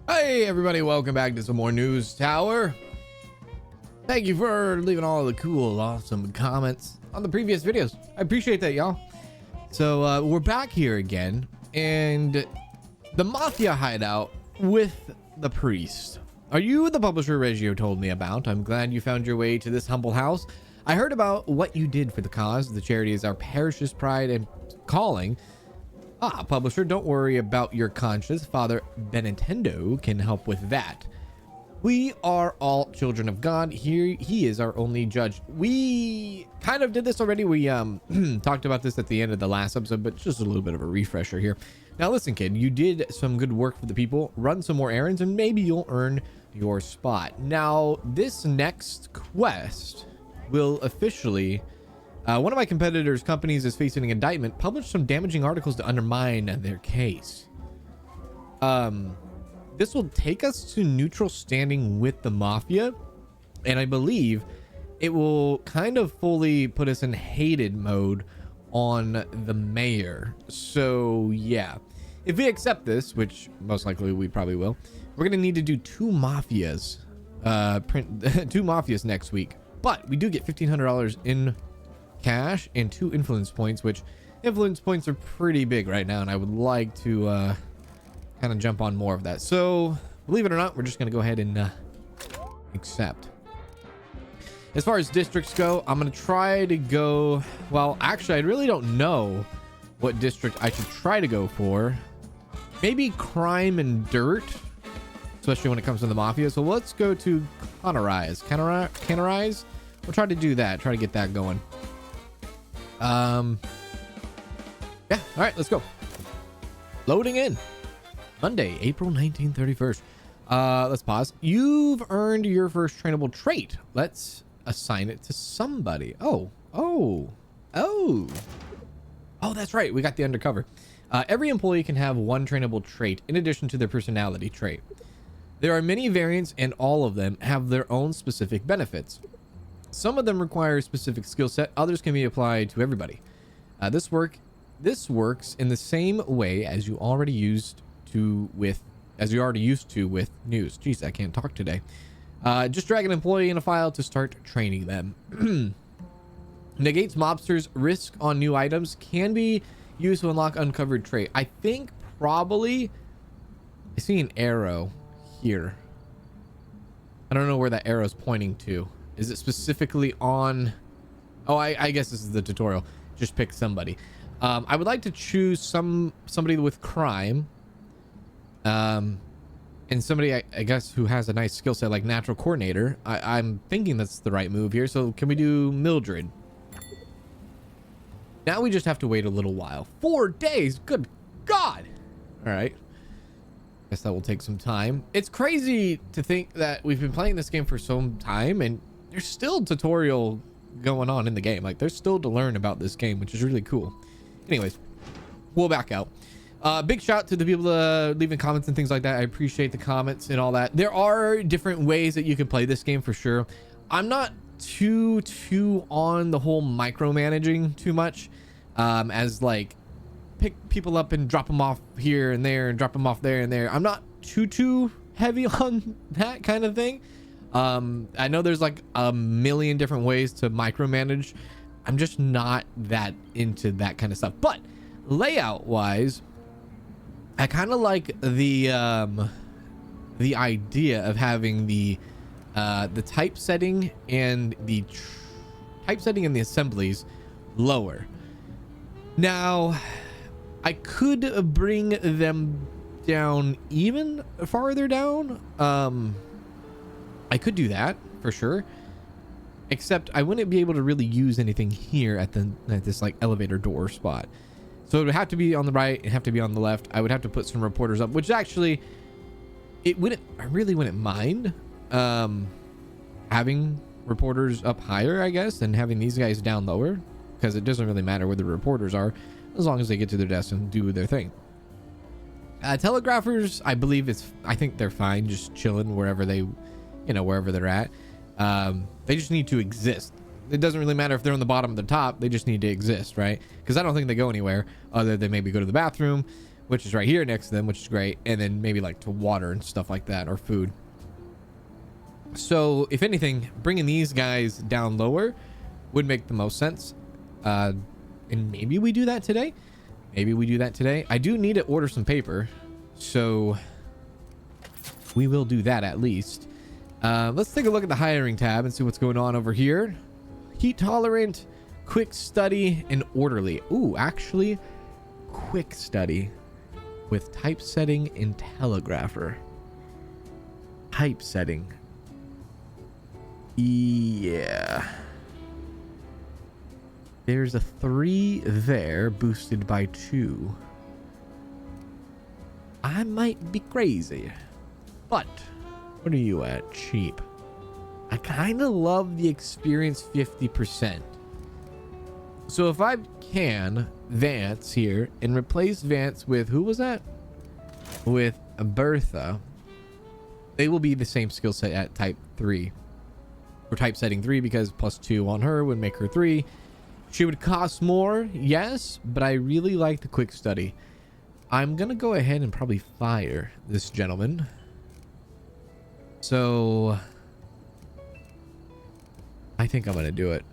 Hey everybody, welcome back to some more News Tower. Thank you for leaving all the cool, awesome comments on the previous videos. I appreciate that, y'all. So we're back here again, and the Mafia hideout with the priest. Are you the publisher Reggio told me about? I'm glad you found your way to this humble house. I heard about what you did for the cause. The charity is our parish's pride and calling. Publisher, don't worry about your conscience. Father Benintendo can help with that. We are all children of God. Here, he is our only judge. We kind of did this already. We talked about this at the end of the last episode, but just a little bit of a refresher here. Now, listen, kid, you did some good work for the people. Run some more errands, and maybe you'll earn your spot. Now, this next quest will officially... one of my competitors' companies is facing an indictment. Published some damaging articles to undermine their case. This will take us to neutral standing with the Mafia, and I believe it will kind of fully put us in hated mode on the mayor. So yeah, if we accept this, which most likely we probably will, we're gonna need to do two Mafias, two Mafias next week. But we do get $1,500 in cash and 2 influence points, which influence points are pretty big right now, and I would like to kind of jump on more of that. So believe it or not, we're just going to go ahead and accept. As far as districts go, I'm going to try to go, well, actually I really don't know what district I should try to go for. Maybe crime and dirt, especially when it comes to the Mafia. So let's go to Canarize. We'll try to do that, try to get that going. Yeah, all right, let's go. Loading in. Monday, April 1931st. Let's pause. You've earned your first trainable trait. Let's assign it to somebody. Oh, that's right, we got the undercover. Every employee can have one trainable trait in addition to their personality trait. There are many variants, and all of them have their own specific benefits. Some of them require a specific skill set. Others can be applied to everybody. This works in the same way as you already used to with news. Jeez, I can't talk today. Just drag an employee in a file to start training them. Negates mobsters' risk on new items. Can be used to unlock uncovered trait. I think probably I see an arrow here. I don't know where that arrow is pointing to. Is it specifically on... Oh, I guess this is the tutorial. Just pick somebody. I would like to choose somebody with crime. And somebody, I guess, who has a nice skill set like natural coordinator. I'm thinking that's the right move here. So can we do Mildred? Now we just have to wait a little while. 4 days? Good God! All right. Guess that will take some time. It's crazy to think that we've been playing this game for some time and there's still tutorial going on in the game. Like, there's still to learn about this game, which is really cool. Anyways, we'll back out. Big shout out to the people leaving comments and things like that. I appreciate the comments and all that. There are different ways that you can play this game for sure. I'm not too on the whole micromanaging too much, as like pick people up and drop them off here and there and drop them off there and there. I'm not too heavy on that kind of thing. I know there's like a million different ways to micromanage. I'm just not that into that kind of stuff. But layout wise, I kind of like the idea of having the typesetting and the assemblies lower. Now, I could bring them down even farther down. I could do that for sure, except I wouldn't be able to really use anything here at this like elevator door spot. So it would have to be on the right, it'd have to be on the left. I would have to put some reporters up, which actually I really wouldn't mind having reporters up higher, I guess, and having these guys down lower, because it doesn't really matter where the reporters are as long as they get to their desk and do their thing. Telegraphers, I think they're fine, just chilling wherever wherever they're at. They just need to exist. It doesn't really matter if they're on the bottom or the top. They just need to exist, right? Because I don't think they go anywhere other than maybe go to the bathroom which is right here next to them, which is great. And then maybe like to water and stuff like that, or food. So if anything, bringing these guys down lower would make the most sense. And maybe we do that today. Maybe we do that today. I do need to order some paper, so we will do that at least. Let's take a look at the hiring tab and see what's going on over here. Heat tolerant, quick study, and orderly. Ooh, actually, quick study with typesetting and telegrapher. Typesetting. Yeah. There's a 3 there, boosted by 2. I might be crazy, but what are you at? Cheap. I kind of love the experience 50%. So if I can Vance here and replace Vance with, who was that? With Bertha, they will be the same skill set at type 3. Or typesetting 3, because +2 on her would make her 3. She would cost more, yes, but I really like the quick study. I'm going to go ahead and probably fire this gentleman. So I think I'm going to do it.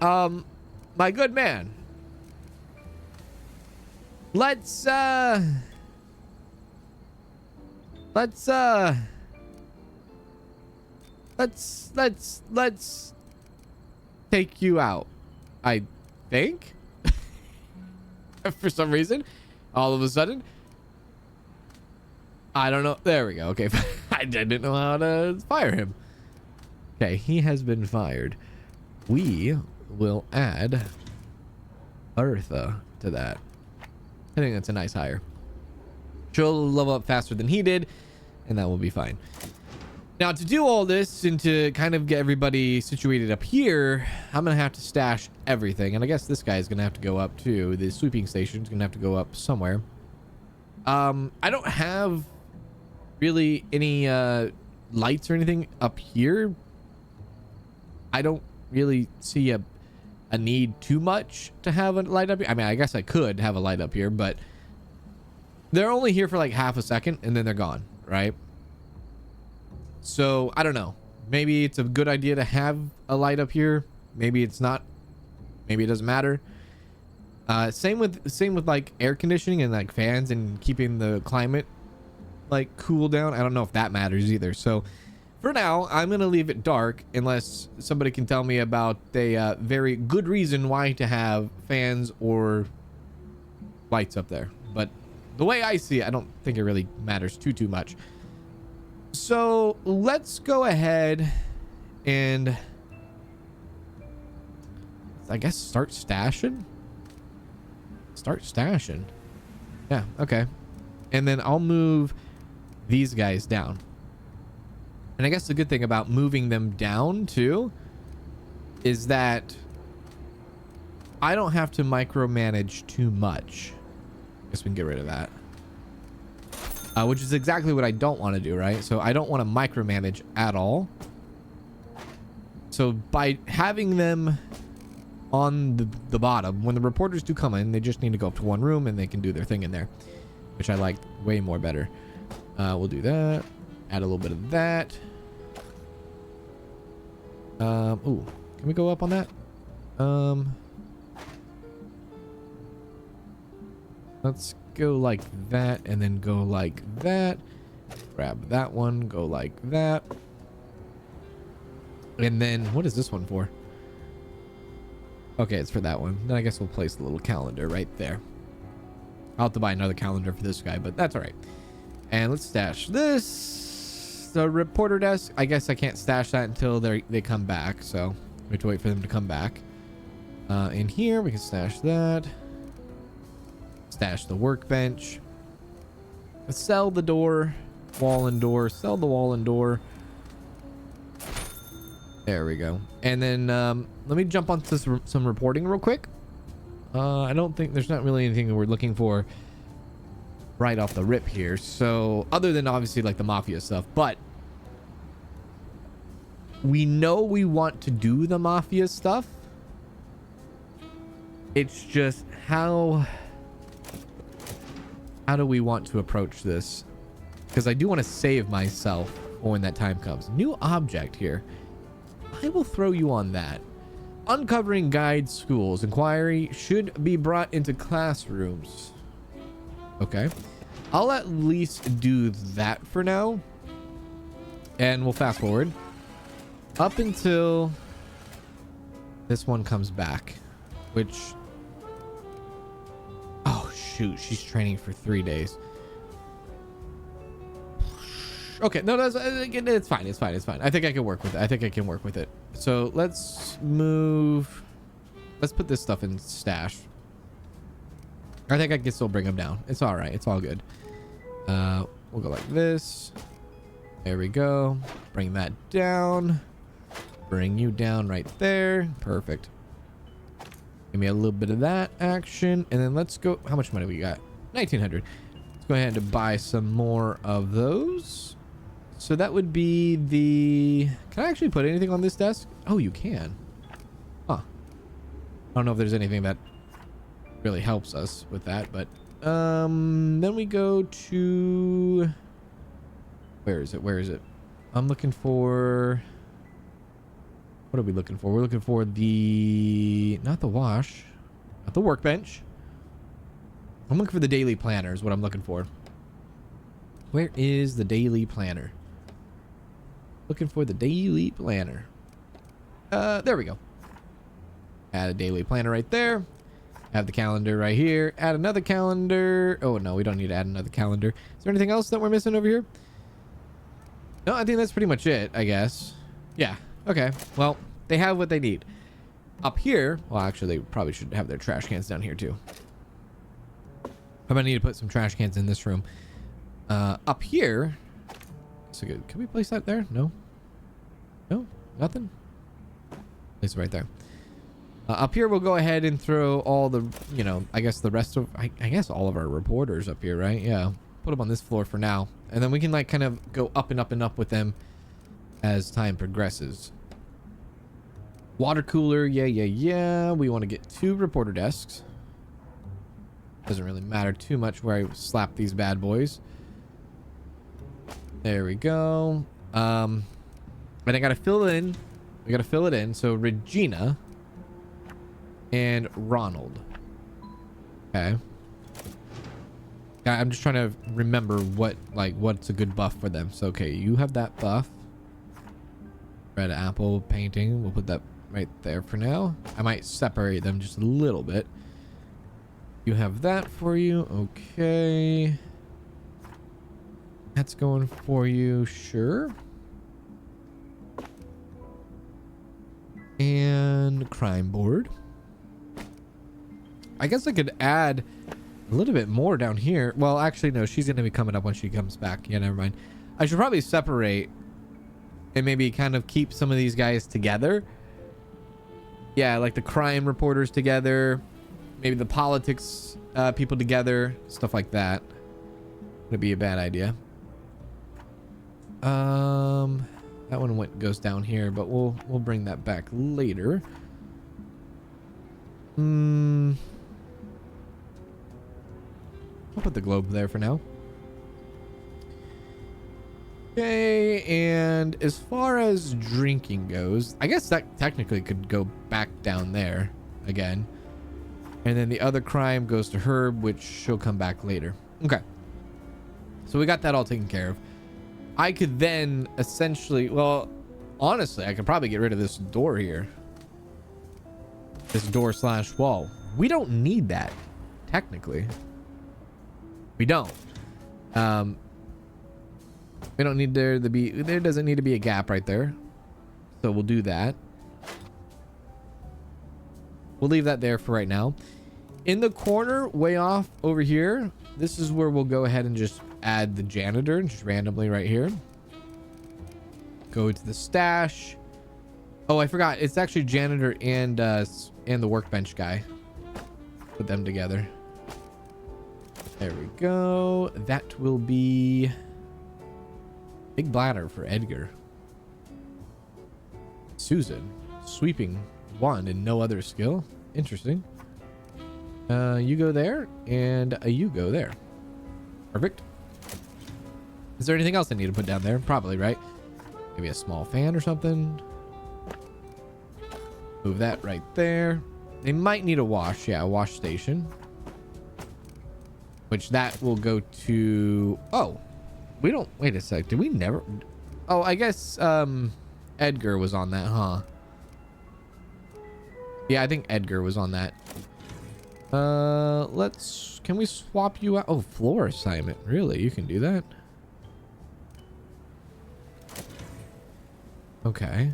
My good man. Let's take you out, I think. For some reason, all of a sudden, I don't know. There we go. Okay. I didn't know how to fire him. Okay, he has been fired. We will add Bertha to that. I think that's a nice hire. She'll level up faster than he did, and that will be fine. Now, to do all this and to kind of get everybody situated up here, I'm going to have to stash everything. And I guess this guy is going to have to go up too. The sweeping station is going to have to go up somewhere. I don't have really any lights or anything up here. I don't really see a need too much to have a light up here. I mean, I guess I could have a light up here, but they're only here for like half a second and then they're gone, right? So I don't know. Maybe it's a good idea to have a light up here. Maybe it's not. Maybe it doesn't matter. Same with like air conditioning and like fans and keeping the climate like cool down. I don't know if that matters either. So for now, I'm gonna leave it dark unless somebody can tell me about a very good reason why to have fans or lights up there. But the way I see it, I don't think it really matters too much. So let's go ahead and I guess start stashing. Yeah, okay. And then I'll move these guys down. And I guess the good thing about moving them down too is that I don't have to micromanage too much. I guess we can get rid of that. Which is exactly what I don't want to do, right? So I don't want to micromanage at all. So by having them on the bottom, when the reporters do come in, they just need to go up to one room and they can do their thing in there, which I like way more better. We'll do that. Add a little bit of that. Ooh, can we go up on that? Let's go like that and then go like that. Grab that one, go like that. And then what is this one for? Okay, it's for that one. Then I guess we'll place the little calendar right there. I'll have to buy another calendar for this guy, but that's all right. And let's stash this. The reporter desk. I guess I can't stash that until they come back, so we have to wait for them to come back. In here we can stash that. Stash the workbench. Sell the door, wall and door. Sell the wall and door. There we go. And then let me jump onto some reporting real quick. I don't think there's not really anything that we're looking for right off the rip here. So other than obviously like the Mafia stuff, but we know we want to do the Mafia stuff. It's just how how do we want to approach this? Because I do want to save myself for when that time comes. New object here. I will throw you on that. Uncovering guide schools. Inquiry should be brought into classrooms. Okay. I'll at least do that for now. And we'll fast forward up until this one comes back, which... Oh, shoot. She's training for 3 days. Okay, no, it's fine. It's fine. It's fine. I think I can work with it. So let's move. Let's put this stuff in stash. I think I can still bring them down. It's all right. It's all good. We'll go like this. There we go. Bring that down. Bring you down right there. Perfect. Give me a little bit of that action. And then let's go. How much money we got? 1900. Let's go ahead and buy some more of those. So that would be the... Can I actually put anything on this desk? Oh, you can. Huh. I don't know if there's anything that really helps us with that, but... Then we go to... Where is it? I'm looking for... What are we looking for? We're looking for the... Not the wash. Not the workbench. I'm looking for the daily planner is what I'm looking for. Where is the daily planner? Looking for the daily planner. There we go. Add a daily planner right there. Have the calendar right here. Add another calendar. Oh, no, we don't need to add another calendar. Is there anything else that we're missing over here? No, I think that's pretty much it, I guess. Yeah. Okay. Well, they have what they need. Up here, well, actually, they probably should have their trash cans down here, too. I might need to put some trash cans in this room. Up here... So good. Can we place that there? No? No? Nothing? Place it right there. Up here, we'll go ahead and throw all the, you know, I guess the rest of... I guess all of our reporters up here, right? Yeah. Put them on this floor for now. And then we can, like, kind of go up and up and up with them as time progresses. Water cooler. Yeah. We want to get 2 reporter desks. Doesn't really matter too much where I slap these bad boys. There we go. And I gotta fill it in. We gotta fill it in. So Regina and Ronald. Okay. Yeah, I'm just trying to remember what's a good buff for them. So okay, you have that buff. Red apple painting. We'll put that right there for now. I might separate them just a little bit. You have that for you. Okay. That's going for you. Sure. And crime board. I guess I could add a little bit more down here. Well, actually, no. She's going to be coming up when she comes back. Yeah, never mind. I should probably separate and maybe kind of keep some of these guys together. Yeah, like the crime reporters together. Maybe the politics people together. Stuff like that. Would be a bad idea. That one goes down here, but we'll bring that back later. I'll put the globe there for now. Okay, and as far as drinking goes, I guess that technically could go back down there again. And then the other crime goes to Herb, which she'll come back later. Okay. So we got that all taken care of. I could then essentially, well, honestly, I could probably get rid of this door here. This door / wall. We don't need that, technically. We don't. We don't need there doesn't need to be a gap right there. So we'll do that. We'll leave that there for right now. In the corner, way off over here, this is where we'll go ahead and just add the janitor just randomly right here. Go to the stash. Oh, I forgot. It's actually janitor and the workbench guy. Put them together. There we go. That will be big bladder for Edgar. Susan, sweeping 1 and no other skill. Interesting. You go there and you go there. Perfect. Is there anything else I need to put down there? Probably, right? Maybe a small fan or something. Move that right there. They might need a wash. Yeah, a wash station. Which that will go to... Oh, we don't... Wait a sec. Did we never... Oh, I guess Edgar was on that, huh? Yeah, I think Edgar was on that. Let's... Can we swap you out? Oh, floor assignment. Really? You can do that? Okay.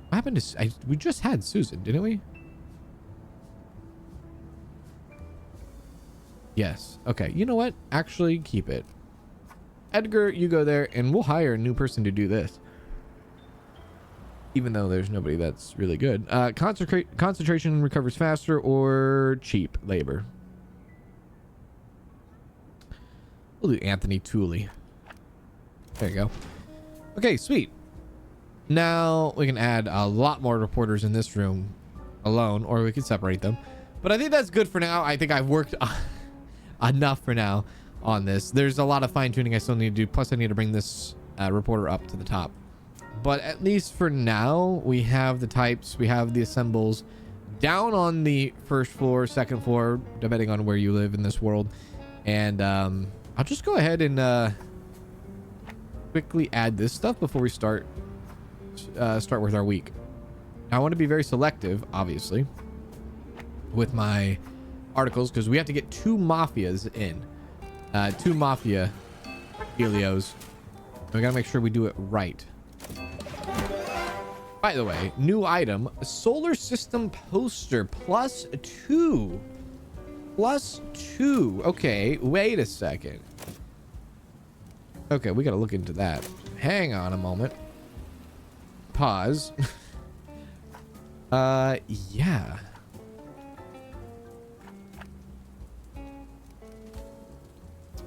What happened to... we just had Susan, didn't we? Yes. Okay. You know what? Actually, keep it. Edgar, you go there, and we'll hire a new person to do this. Even though there's nobody that's really good. Concentration recovers faster or cheap labor. We'll do Anthony Tooley. There you go. Okay, sweet. Now we can add a lot more reporters in this room alone, or we could separate them. But I think that's good for now. I think I've worked enough for now on this. There's a lot of fine tuning I still need to do. Plus I need to bring this reporter up to the top. But at least for now, we have the types, we have the assembles down on the first floor, second floor, depending on where you live in this world. And I'll just go ahead and quickly add this stuff before we start with our week. Now, I want to be very selective, obviously, with my articles, because we have to get 2 mafias in. 2 mafia helios. We got to make sure we do it right. By the way, new item, solar system poster +2. +2. Okay, wait a second. Okay, we got to look into that. Hang on a moment. Pause. Yeah.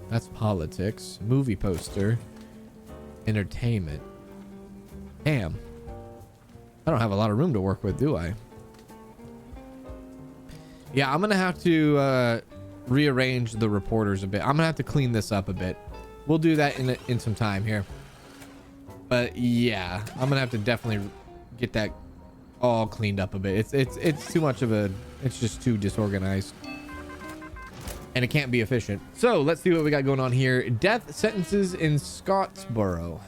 That's politics. Movie poster. Entertainment. Damn. I don't have a lot of room to work with, do I? Yeah, I'm gonna have to rearrange the reporters a bit. I'm gonna have to clean this up a bit. We'll do that in some time here. But yeah, I'm gonna have to definitely get that all cleaned up a bit. It's too much of a... It's just too disorganized. And it can't be efficient. So let's see what we got going on here. Death sentences in Scottsboro.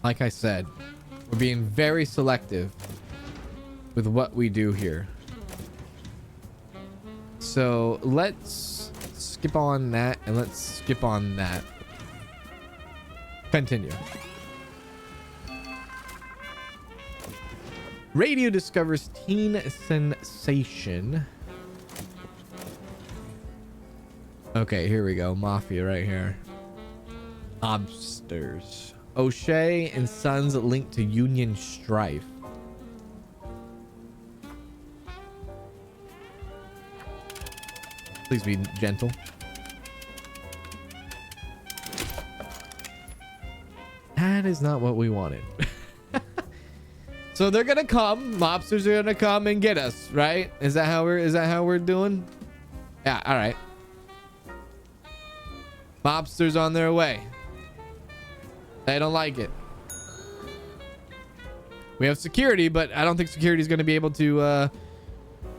Like I said, we're being very selective with what we do here. So let's skip on that and let's skip on that. Continue. Radio discovers teen sensation. Okay, here we go. Mafia right here. Mobsters. O'Shea and Sons linked to union strife. Please be gentle. That is not what we wanted. So they're gonna come. Mobsters are gonna come and get us, right? Is that how we're doing? Yeah. All right. Mobsters on their way. They don't like it. We have security, but I don't think security is going to be able to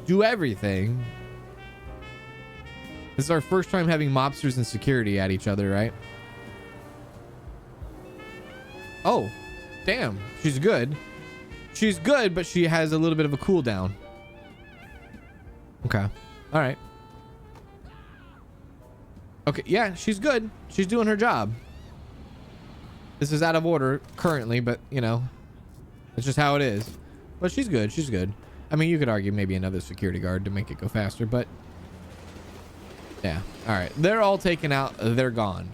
do everything. This is our first time having mobsters and security at each other, right? Oh, damn. She's good. She's good, but she has a little bit of a cooldown. Okay. All right. Okay. Yeah, she's good. She's doing her job. This is out of order currently, but you know, it's just how it is. But she's good. She's good. I mean, you could argue maybe another security guard to make it go faster, but yeah. All right. They're all taken out. They're gone.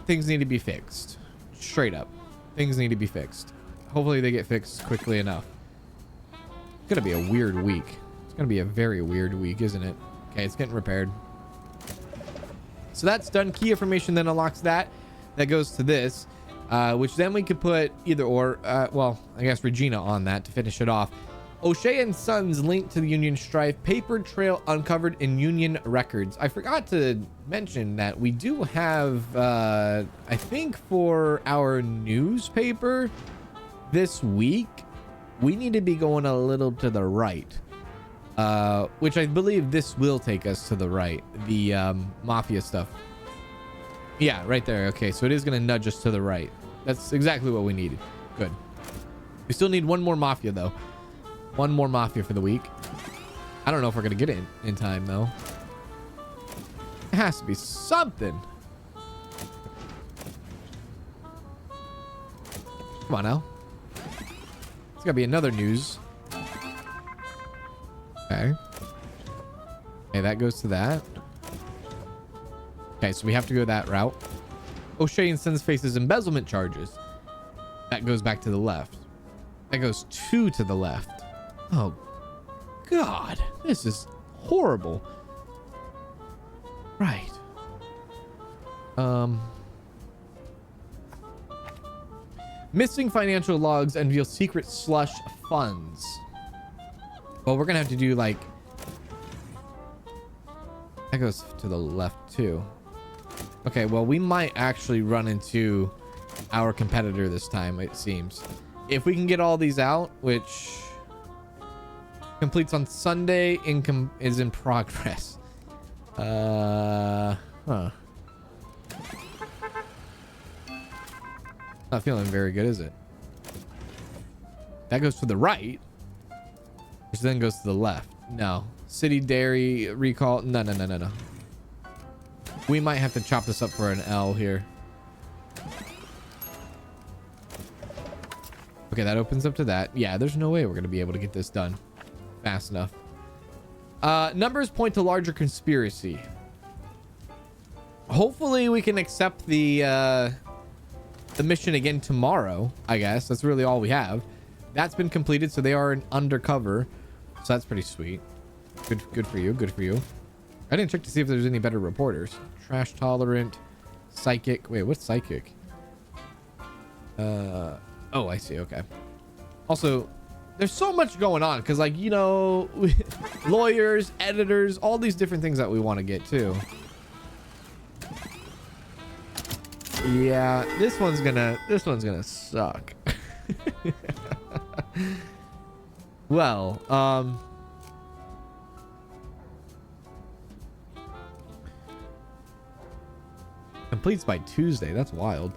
Things need to be fixed. Straight up. Things need to be fixed. Hopefully they get fixed quickly enough. It's going to be a weird week. It's going to be a very weird week, isn't it? Okay. It's getting repaired. So that's done. Key information then unlocks that. That goes to this, which then we could put either or, well, I guess Regina on that to finish it off. O'Shea and Sons linked to the Union strife. Paper trail uncovered in Union records. I forgot to mention that we do have, I think for our newspaper this week, we need to be going a little to the right. Which I believe this will take us to the right. The Mafia stuff. Yeah, right there. Okay, so it is going to nudge us to the right. That's exactly what we needed. Good. We still need one more Mafia, though. One more Mafia for the week. I don't know if we're going to get it in time, though. It has to be something. Come on now. It's got to be another news. Okay. Okay, that goes to that. Okay, so we have to go that route. O'Shea and Sons faces embezzlement charges. That goes back to the left. That goes two to the left. Oh, God. This is horrible. Right. Missing financial logs unveil secret slush funds. Well, we're going to have to do like... That goes to the left too. Okay, well, we might actually run into our competitor this time, it seems. If we can get all these out, which completes on Sunday, income is in progress. Not feeling very good, is it? That goes to the right, which then goes to the left. No. City Dairy recall. No. We might have to chop this up for an L here. Okay, that opens up to that. Yeah, there's no way we're going to be able to get this done fast enough. Numbers point to larger conspiracy. Hopefully we can accept the mission again tomorrow, I guess. That's really all we have. That's been completed, so they are an undercover. So that's pretty sweet. Good for you. Good for you. I didn't check to see if there's any better reporters. Trash tolerant, psychic. Wait, what's psychic? Oh, I see. Okay. Also, there's so much going on because, like, you know, lawyers, editors, all these different things that we want to get too. Yeah, this one's gonna suck. Well, completes by Tuesday. That's wild.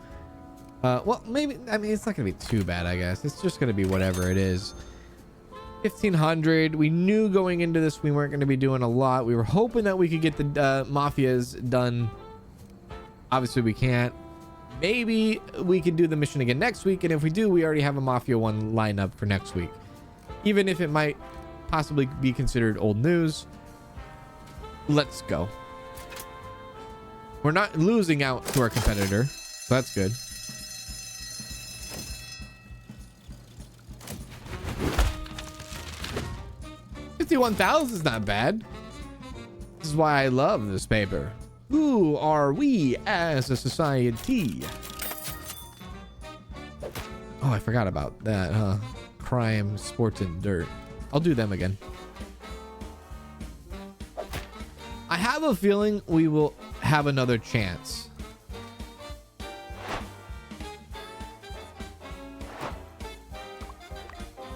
Well, maybe, I mean, it's not gonna be too bad, I guess. It's just gonna be whatever it is. 1500. We knew going into this we weren't gonna be doing a lot. We were hoping that we could get the Mafias done. Obviously we can't. Maybe we can do the mission again next week, and if we do, we already have a Mafia one lined up for next week. Even if it might possibly be considered old news. Let's go. We're not losing out to our competitor, so that's good. $51,000 is not bad. This is why I love this paper. Who are we as a society? Oh, I forgot about that, huh? Crime, sports, and dirt. I'll do them again. I have a feeling we will have another chance.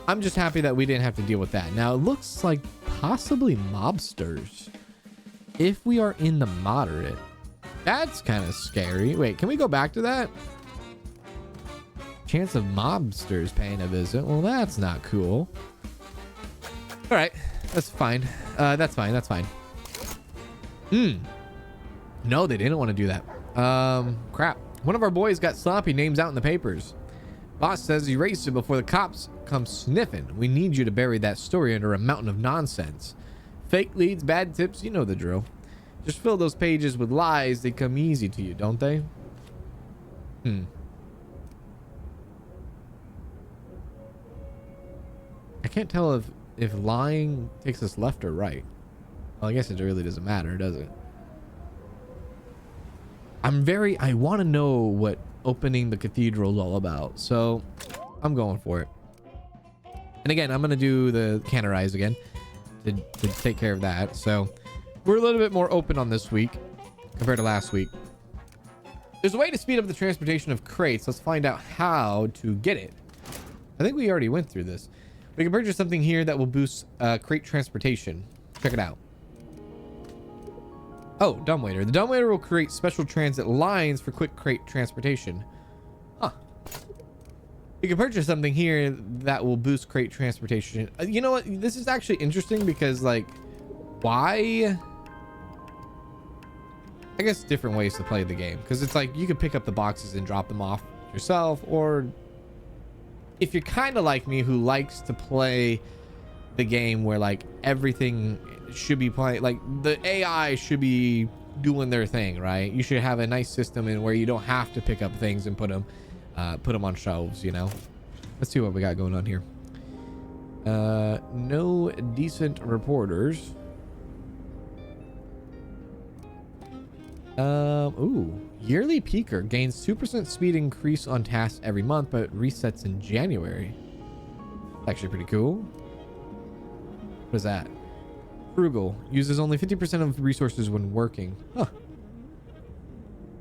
I'm just happy that we didn't have to deal with that. Now, it looks like possibly mobsters. If we are in the moderate, that's kind of scary. Wait, can we go back to that? Chance of mobsters paying a visit. Well, that's not cool. All right, that's fine. That's fine. No, they didn't want to do that. Crap. One of our boys got sloppy names out in the papers. Boss says he erased it before the cops come sniffing. We need you to bury that story under a mountain of nonsense. Fake leads, bad tips, you know the drill. Just fill those pages with lies. They come easy to you, don't they? I can't tell if lying takes us left or right. Well, I guess it really doesn't matter, does it? I want to know what opening the cathedral is all about, so I'm going for it. And again, I'm going to do the canterize again to take care of that. So we're a little bit more open on this week compared to last week. There's a way to speed up the transportation of crates. Let's find out how to get it. I think we already went through this. We can purchase something here that will boost crate transportation. Check it out. Oh, dumbwaiter. The dumbwaiter will create special transit lines for quick crate transportation. Huh. You can purchase something here that will boost crate transportation. You know what? This is actually interesting because, like, why? I guess different ways to play the game. Because it's like you can pick up the boxes and drop them off yourself. Or if you're kind of like me who likes to play the game where, like, everything should be playing, like the AI should be doing their thing, right? You should have a nice system in where you don't have to pick up things and put them on shelves, you know. Let's see what we got going on here. No decent reporters. Ooh, yearly peaker gains 2% speed increase on tasks every month, but resets in January. Actually pretty cool. What is that? Frugal uses only 50% of resources when working. Huh.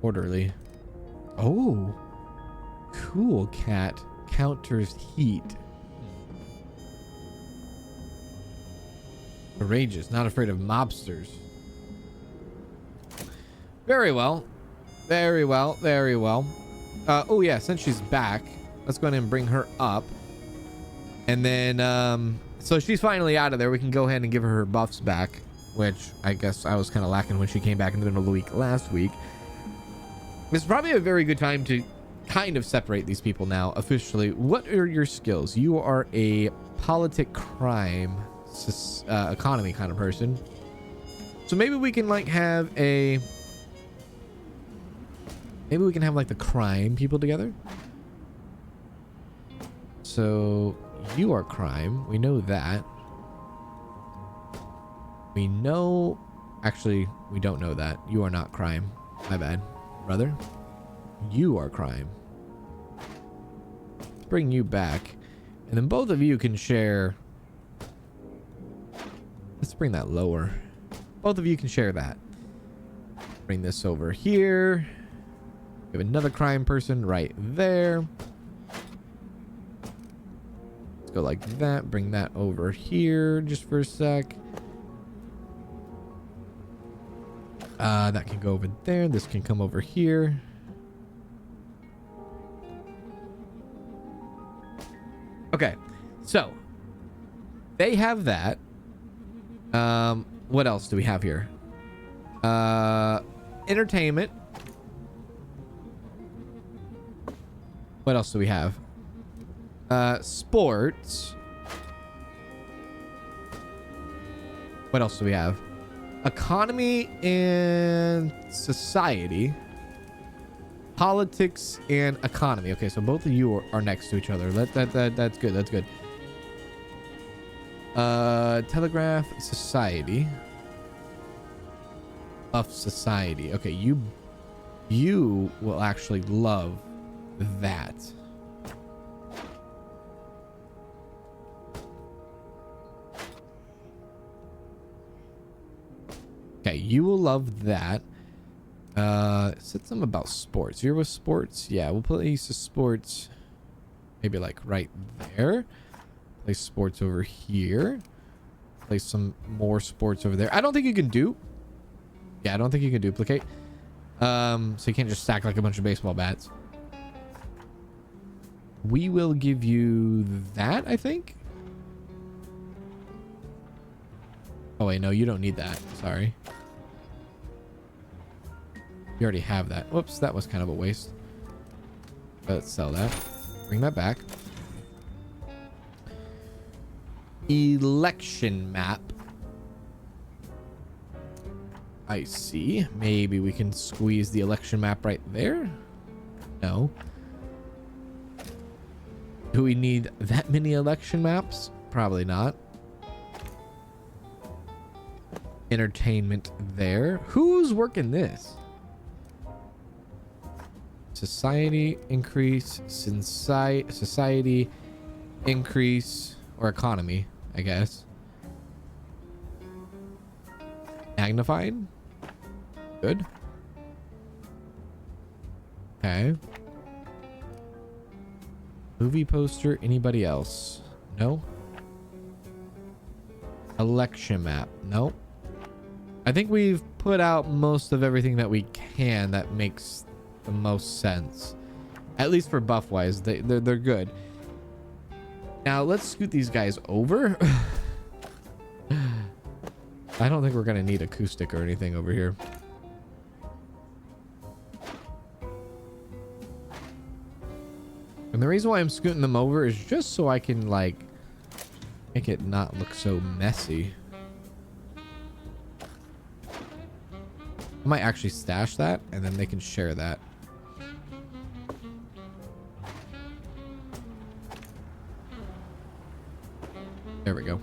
Orderly. Oh, cool. Cat counters heat. Courageous, not afraid of mobsters. Very well. Very well. Very well. Oh yeah, since she's back, let's go ahead and bring her up. And then, so she's finally out of there. We can go ahead and give her buffs back, which I guess I was kind of lacking when she came back in the middle of the week last week. It's probably a very good time to kind of separate these people now officially. What are your skills? You are a politic crime economy kind of person. So maybe we can like have a... Maybe we can have like the crime people together. So you are crime. We know that. We know... Actually, we don't know that. You are not crime. My bad, brother. You are crime. Let's bring you back. And then both of you can share... Let's bring that lower. Both of you can share that. Bring this over here. We have another crime person right there. Let's go like that. Bring that over here just for a sec. That can go over there. This can come over here. Okay, so they have that. What else do we have here? Entertainment. What else do we have? Sports. What else do we have? Economy and society. Politics and economy. Okay, so both of you are next to each other. That's good. That's good. Telegraph society. Buff society. Okay, you will actually love that. Okay, you will love that. Said something about sports. You're with sports? Yeah, we'll place the sports maybe like right there. Place sports over here. Place some more sports over there. I don't think you can do. Yeah, I don't think you can duplicate. So you can't just stack like a bunch of baseball bats. We will give you that, I think. Oh wait, no, you don't need that. Sorry. You already have that. Whoops, that was kind of a waste. Let's sell that. Bring that back. Election map. I see. Maybe we can squeeze the election map right there. No. Do we need that many election maps? Probably not. Entertainment there. Who's working this? Society increase. Society increase. or economy, I guess. Magnified. Good. Okay. Movie poster. Anybody else? No. Election map. No. I think we've put out most of everything that we can that makes the most sense. At least for buff wise. They're good. Now let's scoot these guys over. I don't think we're gonna need acoustic or anything over here. And the reason why I'm scooting them over is just so I can like make it not look so messy. I might actually stash that and then they can share that. There we go.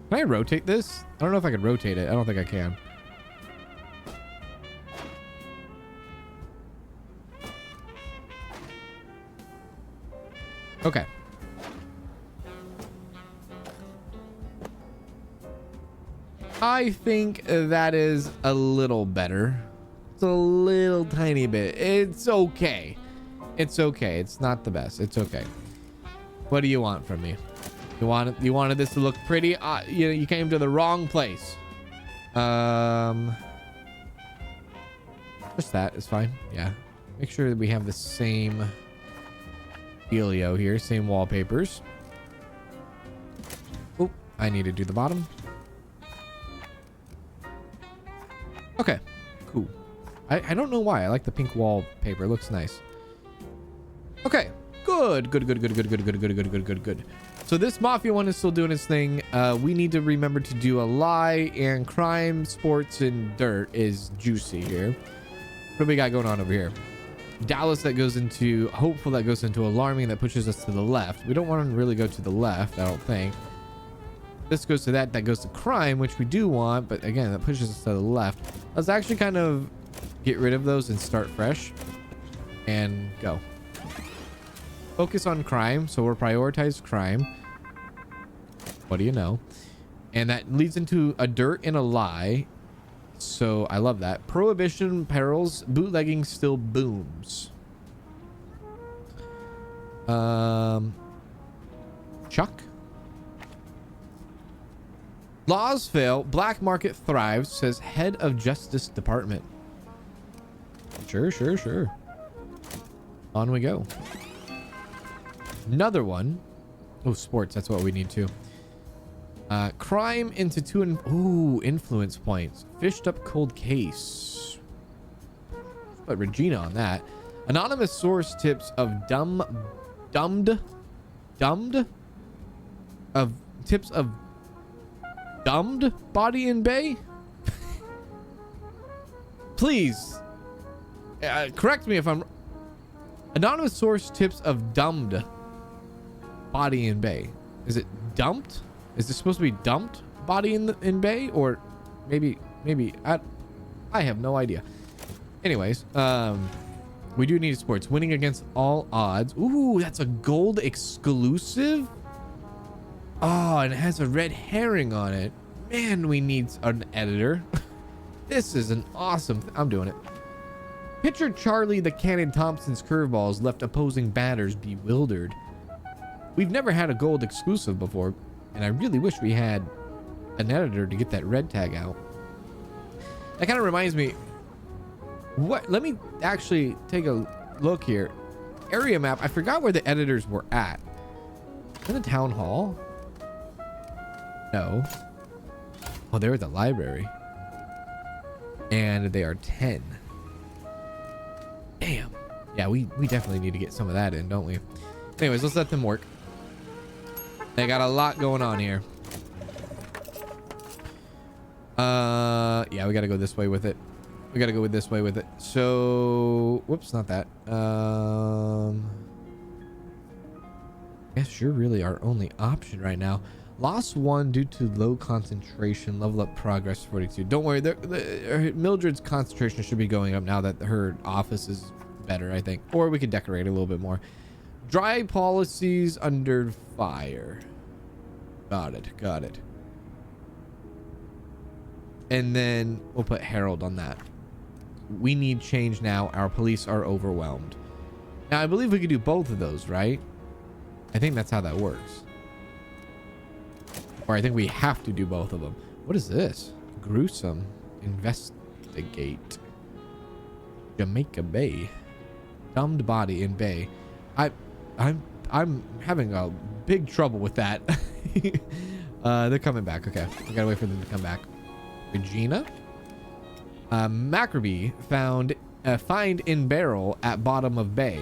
Can I rotate this? I don't know if I can rotate it. I don't think I can. Okay. I think that is a little better. It's a little tiny bit. It's okay. It's okay. It's not the best. It's okay. What do you want from me? You wanted this to look pretty? You came to the wrong place. Just that is fine. Yeah. Make sure that we have the same dealio here, same wallpapers. Oh, I need to do the bottom. Okay, cool. I don't know why. I like the pink wallpaper. It looks nice. Okay, good. So this Mafia one is still doing its thing. We need to remember to do a lie, and crime, sports, and dirt is juicy here. What do we got going on over here? Dallas that goes into hopeful, that goes into alarming, that pushes us to the left. We don't want to really go to the left, I don't think. This goes to that goes to crime, which we do want, but again, that pushes us to the left. Let's actually kind of get rid of those and start fresh and go. Focus on crime, so we'll prioritize crime. What do you know? And that leads into a dirt and a lie. So I love that. Prohibition, perils, bootlegging still booms. Chuck. Laws fail, black market thrives, says head of Justice Department. Sure. On we go. Another one. Oh, sports. That's what we need to. Crime into influence points. Fished up cold case. But Regina on that. Anonymous source tips of dumbed body in bay. Please correct me if I'm. Anonymous source tips of dumbed body in bay. Is it dumped? Is this supposed to be dumped body in bay, or maybe I have no idea. Anyways, we do need sports. Winning against all odds. Ooh, that's a gold exclusive. Oh, and it has a red herring on it. Man, we need an editor. This is an awesome. I'm doing it. Pitcher Charlie the Cannon Thompson's curveballs left opposing batters bewildered. We've never had a gold exclusive before, and I really wish we had an editor to get that red tag out. That kind of reminds me. What? Let me actually take a look here. Area map. I forgot where the editors were at. In the town hall. No. Oh, they're at the library. And they are 10. Damn. Yeah, we definitely need to get some of that in, don't we? Anyways, let's let them work. They got a lot going on here. Yeah, we got to go this way with it. We got to go this way with it. So, whoops, not that. Guess you're really our only option right now. Lost 1 due to low concentration. Level up progress 42. Don't worry, Mildred's concentration should be going up now that her office is better, I think. Or we could decorate a little bit more. Dry policies under fire. Got it. Got it. And then we'll put Harold on that. We need change now. Our police are overwhelmed. Now, I believe we could do both of those, right? I think that's how that works. Or I think we have to do both of them. What is this? Gruesome. Investigate. Jamaica Bay. Dumbed body in Bay. I'm having a big trouble with that. They're coming back. Okay. We gotta wait for them to come back. Regina. Macrobee found find in barrel at bottom of bay.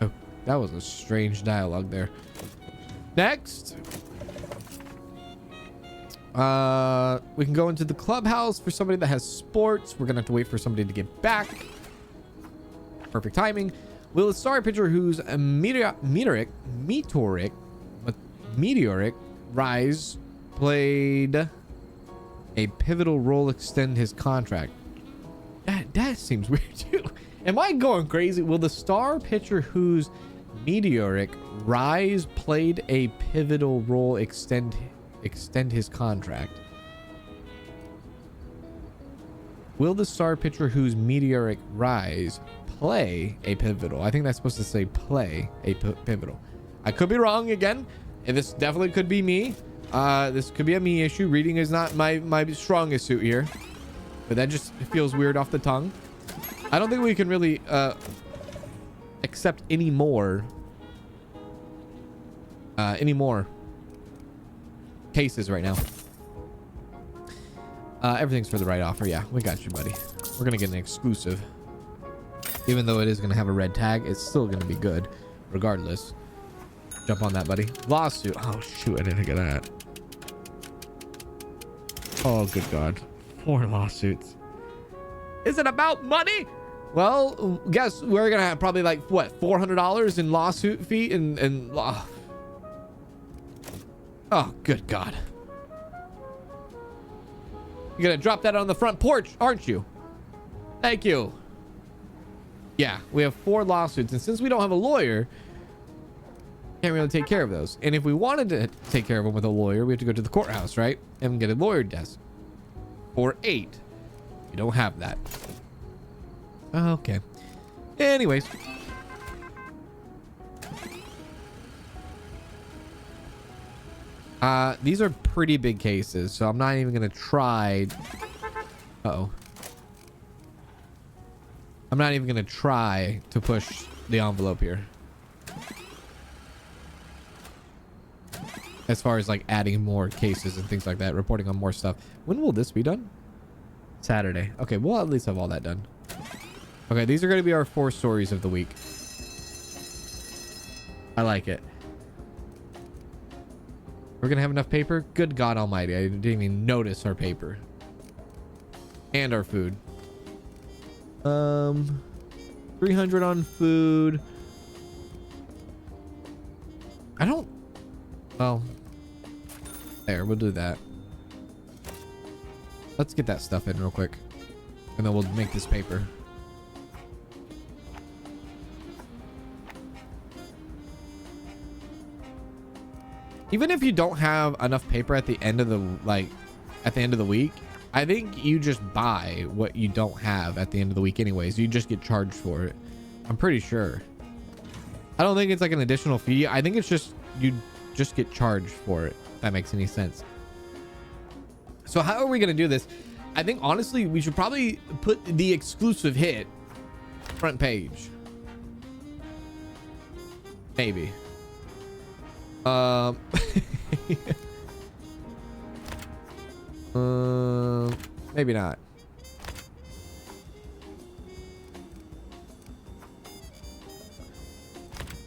Oh, that was a strange dialogue there. Next. We can go into the clubhouse for somebody that has sports. We're gonna have to wait for somebody to get back. Perfect timing. Will the star pitcher whose meteoric rise played a pivotal role extend his contract? That seems weird too. Am I going crazy? Will the star pitcher whose meteoric rise played a pivotal role extend his contract? Will the star pitcher whose meteoric rise play a pivotal? I think that's supposed to say play a pivotal. I could be wrong again, and this definitely could be me. This could be a me issue. Reading is not my strongest suit here, but that just feels weird off the tongue. I don't think we can really accept any more cases right now. Everything's for the right offer. Yeah, we got you, buddy. We're gonna get an exclusive. Even though it is gonna have a red tag, it's still gonna be good regardless. Jump on that, buddy. Lawsuit. Oh shoot, I didn't get that. Oh good god. 4 lawsuits. Is it about money? Well, guess we're gonna have probably like what, $400 in lawsuit fee and oh good god. You're gonna drop that on the front porch, aren't you? Thank you. Yeah, we have 4 lawsuits, and since we don't have a lawyer, can't really take care of those. And if we wanted to take care of them with a lawyer, we have to go to the courthouse, right? And get a lawyer desk. For 8. We don't have that. Okay. Anyways. These are pretty big cases, so I'm not even gonna try. Uh-oh. I'm not even gonna try to push the envelope here. As far as like adding more cases and things like that, reporting on more stuff. When will this be done? Saturday. Okay, we'll at least have all that done. Okay, these are going to be our 4 stories of the week. I like it. We're going to have enough paper? Good God almighty. I didn't even notice our paper. And our food. 300 on food. I don't... Well... There, we'll do that. Let's get that stuff in real quick. And then we'll make this paper. Even if you don't have enough paper at the end of the week, I think you just buy what you don't have at the end of the week anyways. You just get charged for it. I'm pretty sure. I don't think it's like an additional fee. I think it's just you just get charged for it. If that makes any sense. So how are we going to do this? I think honestly, we should probably put the exclusive hit front page. Maybe. Maybe not.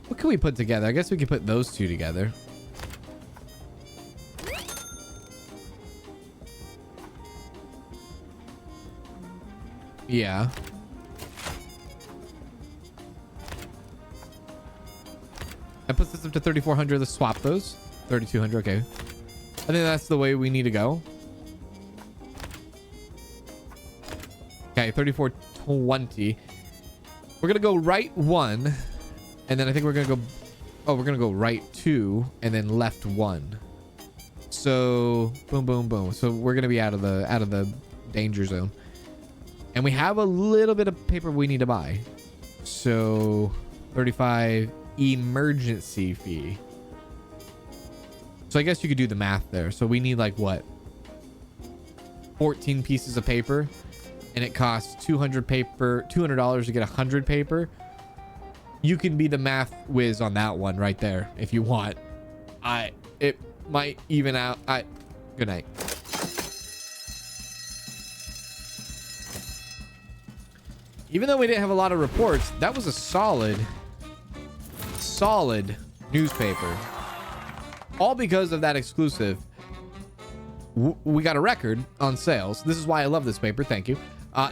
What can we put together? I guess we could put those 2 together. Yeah. That puts us up to 3,400. Let's swap those. 3,200. Okay. I think that's the way we need to go. Okay, 3,420. We're gonna go right 1, and then I think we're gonna go. Oh, we're gonna go right 2, and then left 1. So boom, boom, boom. So we're gonna be out of the danger zone, and we have a little bit of paper we need to buy. So 35 emergency fee. So I guess you could do the math there. So we need like what? 14 pieces of paper, and it costs $200 to get 100 paper. You can be the math whiz on that one right there if you want. It might even out. Good night. Even though we didn't have a lot of reports, that was a solid newspaper. All because of that exclusive. We got a record on sales. This is why I love this paper. Thank you.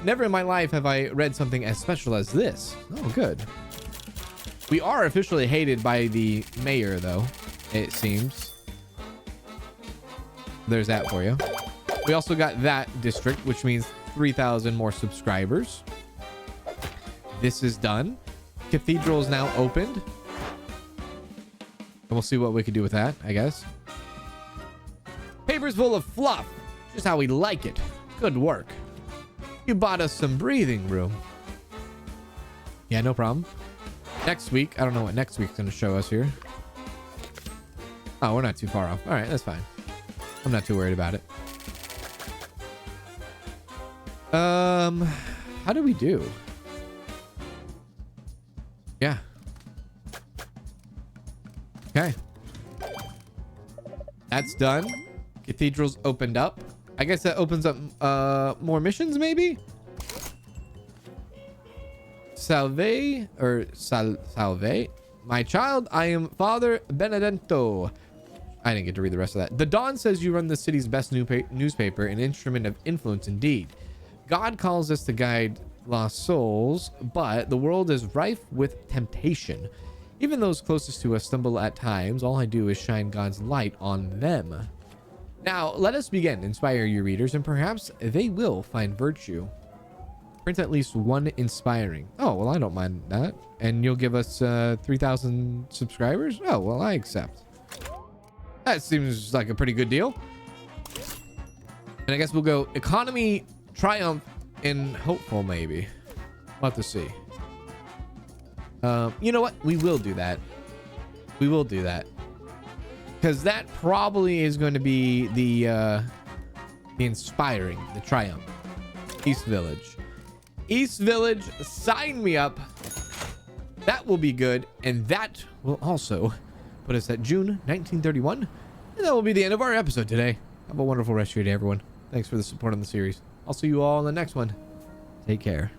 Never in my life have I read something as special as this. Oh, good. We are officially hated by the mayor, though, it seems. There's that for you. We also got that district, which means 3,000 more subscribers. This is done. Cathedral is now opened. And we'll see what we can do with that, I guess. Paper's full of fluff. Just how we like it. Good work. You bought us some breathing room. Yeah, no problem. Next week, I don't know what next week's going to show us here. Oh, we're not too far off. All right, that's fine. I'm not too worried about it. How do we do? Yeah. Okay. That's done. Cathedral's opened up. I guess that opens up more missions, maybe? Salve. My child, I am Father Benedetto. I didn't get to read the rest of that. The Dawn says you run the city's best newspaper, an instrument of influence indeed. God calls us to guide lost souls, but the world is rife with temptation. Even those closest to us stumble at times. All I do is shine God's light on them. Now, let us begin. Inspire your readers, and perhaps they will find virtue. Print at least one inspiring. Oh, well, I don't mind that. And you'll give us 3,000 subscribers? Oh, well, I accept. That seems like a pretty good deal. And I guess we'll go economy, triumph, and hopeful, maybe. We'll have to see. You know what? We will do that. We will do that. Because that probably is going to be the inspiring, the triumph. East Village. East Village, sign me up. That will be good. And that will also put us at June 1931. And that will be the end of our episode today. Have a wonderful rest of your day, everyone. Thanks for the support on the series. I'll see you all in the next one. Take care.